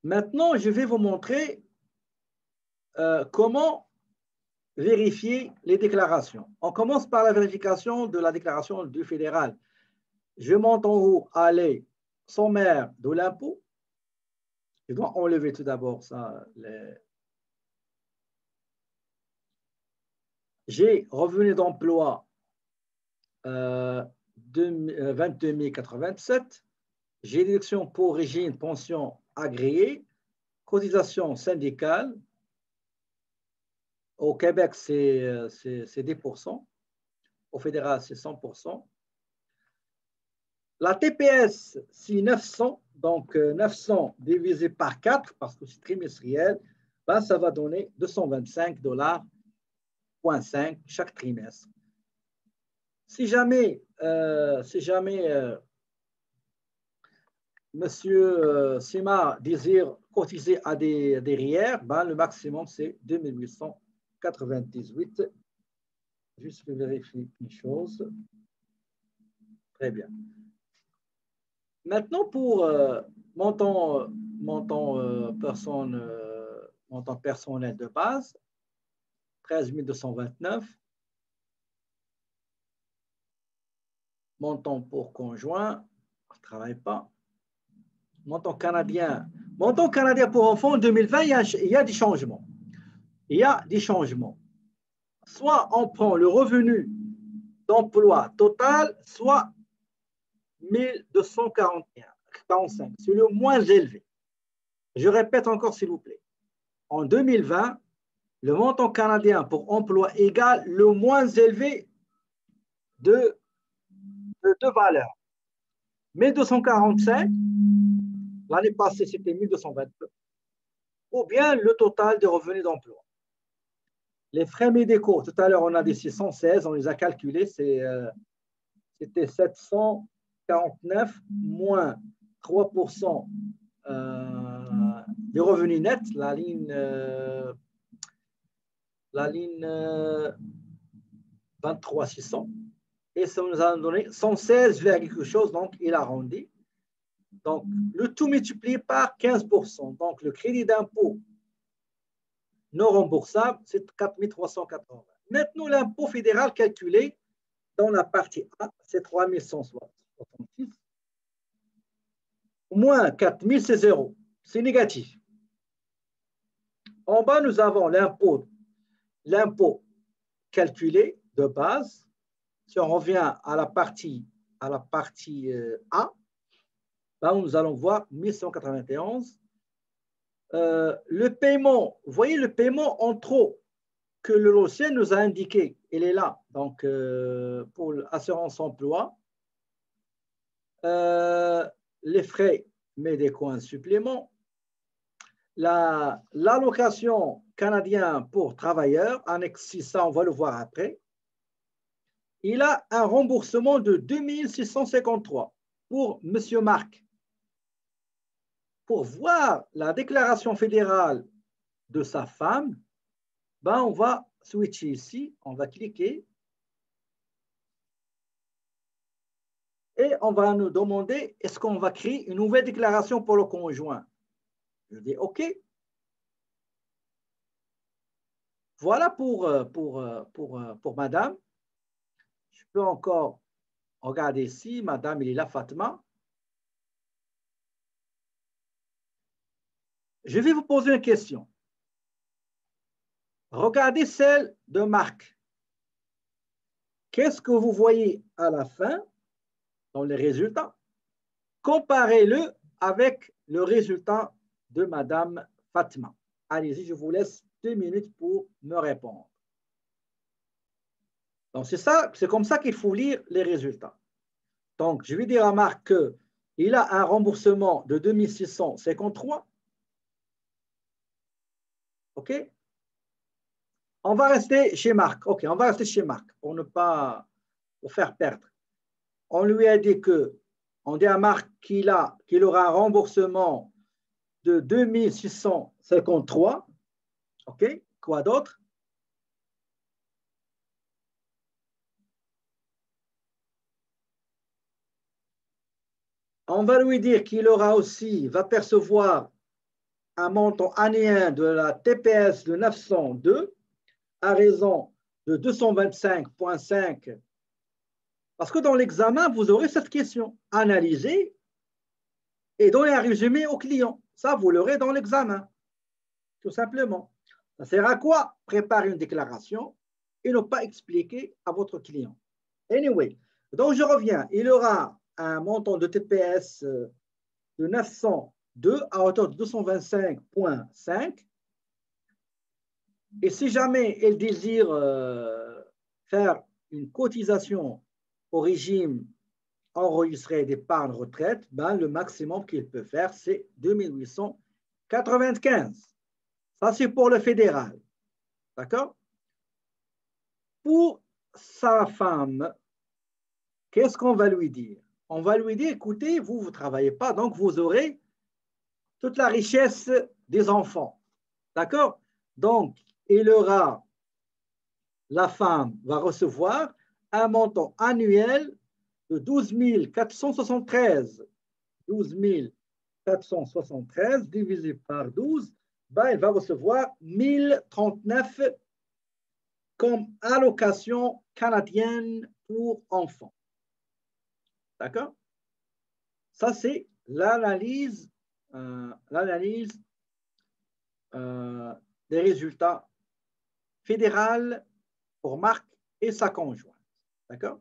Maintenant, je vais vous montrer comment vérifier les déclarations. On commence par la vérification de la déclaration du fédéral. Je monte en haut, aller sommaire de l'impôt. Je dois enlever tout d'abord ça. J'ai revenu d'emploi 22 087. J'ai déduction pour régime pension agréée, cotisation syndicale. Au Québec, c'est 10%. Au fédéral, c'est 100%. La TPS, c'est 900. Donc, 900 divisé par 4, parce que c'est trimestriel, ben, ça va donner 225,5 $ chaque trimestre. Si jamais Monsieur Simard désire cotiser à des RIER, ben, le maximum, c'est 2898. Juste vérifier une chose. Très bien. Maintenant, pour montant personnel de base, 13 229. Montant pour conjoint, on ne travaille pas. Montant canadien pour enfants, en 2020, il y a des changements. Il y a des changements. Soit on prend le revenu d'emploi total, soit 1245. C'est le moins élevé. Je répète encore, s'il vous plaît. En 2020, le montant canadien pour emploi égal le moins élevé de deux valeurs. 1245, l'année passée, c'était 1222, ou bien le total des revenus d'emploi. Les frais médicaux, tout à l'heure, on a dit 616, on les a calculés, c'était 749 moins 3% des revenus nets, la ligne 23 600, et ça nous a donné 116, quelque chose, donc il a arrondi. Donc, le tout multiplié par 15%. Donc, le crédit d'impôt non remboursable, c'est 4 380. Maintenant, l'impôt fédéral calculé dans la partie A, c'est 3 166. Moins 4 000, c'est 0. C'est négatif. En bas, nous avons l'impôt calculé de base. Si on revient à la partie A, là, nous allons voir 1191. Le paiement, vous voyez le paiement en trop que le logiciel nous a indiqué, il est là. Donc, pour l'assurance emploi, les frais, mais des coins suppléments. L'allocation canadienne pour travailleurs, annexe 600, on va le voir après. Il a un remboursement de 2653 pour M. Marc. Pour voir la déclaration fédérale de sa femme, ben on va switcher ici, on va cliquer et on va nous demander est-ce qu'on va créer une nouvelle déclaration pour le conjoint. Je dis OK. Voilà pour madame. Je peux encore regarder ici, madame, il est là, Fatma. Je vais vous poser une question. Regardez celle de Marc. Qu'est-ce que vous voyez à la fin dans les résultats? Comparez-le avec le résultat de madame Fatma. Allez-y, je vous laisse 2 minutes pour me répondre. Donc, c'est comme ça qu'il faut lire les résultats. Donc, je vais dire à Marc qu'il a un remboursement de 2653. OK? On va rester chez Marc. OK, on va rester chez Marc pour ne pas faire perdre. On lui a dit on dit à Marc qu'il aura un remboursement de 2653. OK? Quoi d'autre? On va lui dire qu'il aura aussi, va percevoir un montant annuel de la TPS de 902 à raison de 225,5. Parce que dans l'examen, vous aurez cette question. Analyser et donner un résumé au client. Ça, vous l'aurez dans l'examen, tout simplement. Ça sert à quoi? Préparer une déclaration et ne pas expliquer à votre client. Anyway, donc je reviens. Il y aura un montant de TPS de 902 à hauteur de 225,5. Et si jamais elle désire faire une cotisation au régime enregistré d'épargne retraite, ben, le maximum qu'il peut faire, c'est 2895. Ça, c'est pour le fédéral. D'accord? Pour sa femme, qu'est-ce qu'on va lui dire? On va lui dire, écoutez, vous ne travaillez pas, donc vous aurez toute la richesse des enfants. D'accord? Donc, la femme va recevoir un montant annuel de 12 473. 12 473 divisé par 12, ben, elle va recevoir 1039 comme allocation canadienne pour enfants. D'accord? Ça, c'est l'analyse des résultats fédéraux pour Marc et sa conjointe. D'accord?